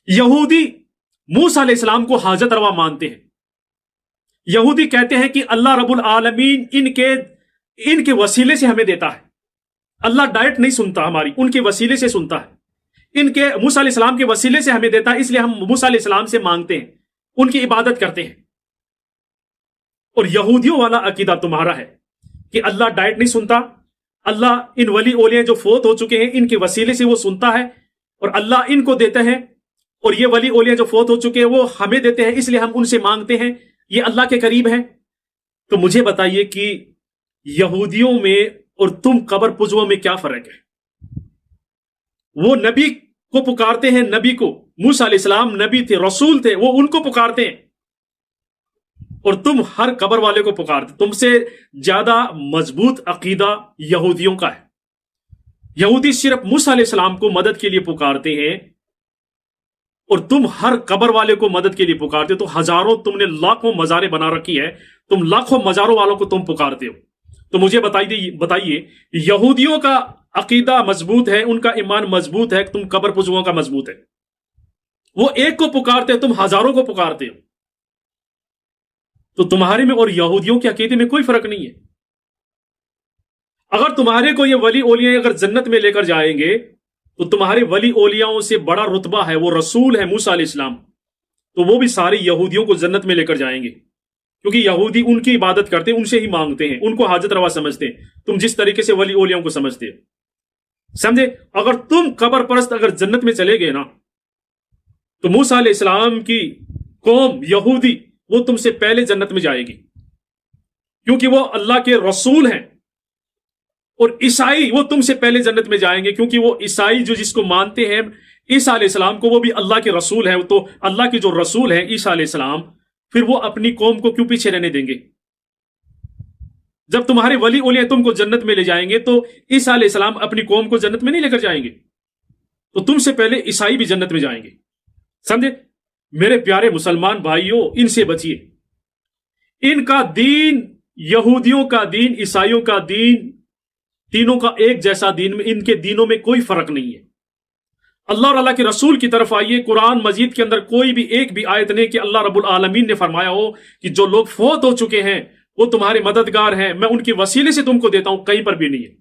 یہودی موسیٰ علیہ السلام کو حاجت روا مانتے ہیں. یہودی کہتے ہیں کہ اللہ رب العالمین ان کے وسیلے سے ہمیں دیتا ہے. اللہ ڈائریکٹ نہیں سنتا ہماری، ان کے وسیلے سے سنتا ہے. ان کے موسیٰ علیہ السلام کے وسیلے سے ہمیں دیتا ہے، اس لیے ہم موسیٰ علیہ السلام سے مانگتے ہیں، ان کی عبادت کرتے ہیں. اور یہودیوں والا عقیدہ تمہارا ہے کہ اللہ ڈائریکٹ نہیں سنتا، اللہ ان ولی اولیاء جو فوت ہو چکے ہیں ان کے وسیلے سے وہ سنتا ہے، اور اللہ ان کو دیتے ہیں، اور یہ ولی اولیاء جو فوت ہو چکے ہیں وہ ہمیں دیتے ہیں، اس لیے ہم ان سے مانگتے ہیں، یہ اللہ کے قریب ہیں. تو مجھے بتائیے کہ یہودیوں میں اور تم قبر پجوں میں کیا فرق ہے؟ وہ نبی کو پکارتے ہیں، نبی کو، موسیٰ علیہ السلام نبی تھے، رسول تھے، وہ ان کو پکارتے ہیں، اور تم ہر قبر والے کو پکارتے. تم سے زیادہ مضبوط عقیدہ یہودیوں کا ہے. یہودی صرف موسیٰ علیہ السلام کو مدد کے لیے پکارتے ہیں، اور تم ہر قبر والے کو مدد کے لیے پکارتے ہو. تو ہزاروں، تم نے لاکھوں مزاریں بنا رکھی ہے، تم لاکھوں مزاروں والوں کو تم پکارتے ہو. تو مجھے بتائیے یہودیوں کا عقیدہ مضبوط ہے، ان کا ایمان مضبوط ہے، تم قبر پجوؤں کا مضبوط ہے. وہ ایک کو پکارتے ہیں، تم ہزاروں کو پکارتے ہو. تو تمہارے میں اور یہودیوں کے عقیدے میں کوئی فرق نہیں ہے. اگر تمہارے کو یہ ولی اولیاء اگر جنت میں لے کر جائیں گے تو تمہارے ولی اولیاؤں سے بڑا رتبہ ہے، وہ رسول ہے موسیٰ علیہ السلام، تو وہ بھی سارے یہودیوں کو جنت میں لے کر جائیں گے، کیونکہ یہودی ان کی عبادت کرتے ہیں، ان سے ہی مانگتے ہیں، ان کو حاجت روا سمجھتے ہیں، تم جس طریقے سے ولی اولیاؤں کو سمجھتے ہیں. سمجھے؟ اگر تم قبر پرست اگر جنت میں چلے گئے نا تو موسیٰ علیہ السلام کی قوم یہودی وہ تم سے پہلے جنت میں جائے گی، کیونکہ وہ اللہ کے رسول ہیں. اور عیسائی وہ تم سے پہلے جنت میں جائیں گے، کیونکہ وہ عیسائی جو جس کو مانتے ہیں عیسیٰ علیہ السلام کو، وہ بھی اللہ کے رسول ہیں. تو اللہ کے جو رسول ہیں عیسیٰ علیہ السلام، پھر وہ اپنی قوم کو کیوں پیچھے رہنے دیں گے؟ جب تمہارے ولی اولیاء تم کو جنت میں لے جائیں گے تو عیسیٰ علیہ السلام اپنی قوم کو جنت میں نہیں لے کر جائیں گے، تو تم سے پہلے عیسائی بھی جنت میں جائیں گے. سمجھے؟ میرے پیارے مسلمان بھائیوں، ان سے بچیے. ان کا دین، یہودیوں کا دین، عیسائیوں کا دین، تینوں کا ایک جیسا دین میں، ان کے دینوں میں کوئی فرق نہیں ہے. اللہ اور اللہ کے رسول کی طرف آئیے. قرآن مجید کے اندر کوئی بھی ایک بھی آیت نہیں کہ اللہ رب العالمین نے فرمایا ہو کہ جو لوگ فوت ہو چکے ہیں وہ تمہارے مددگار ہیں، میں ان کے وسیلے سے تم کو دیتا ہوں، کہیں پر بھی نہیں ہے.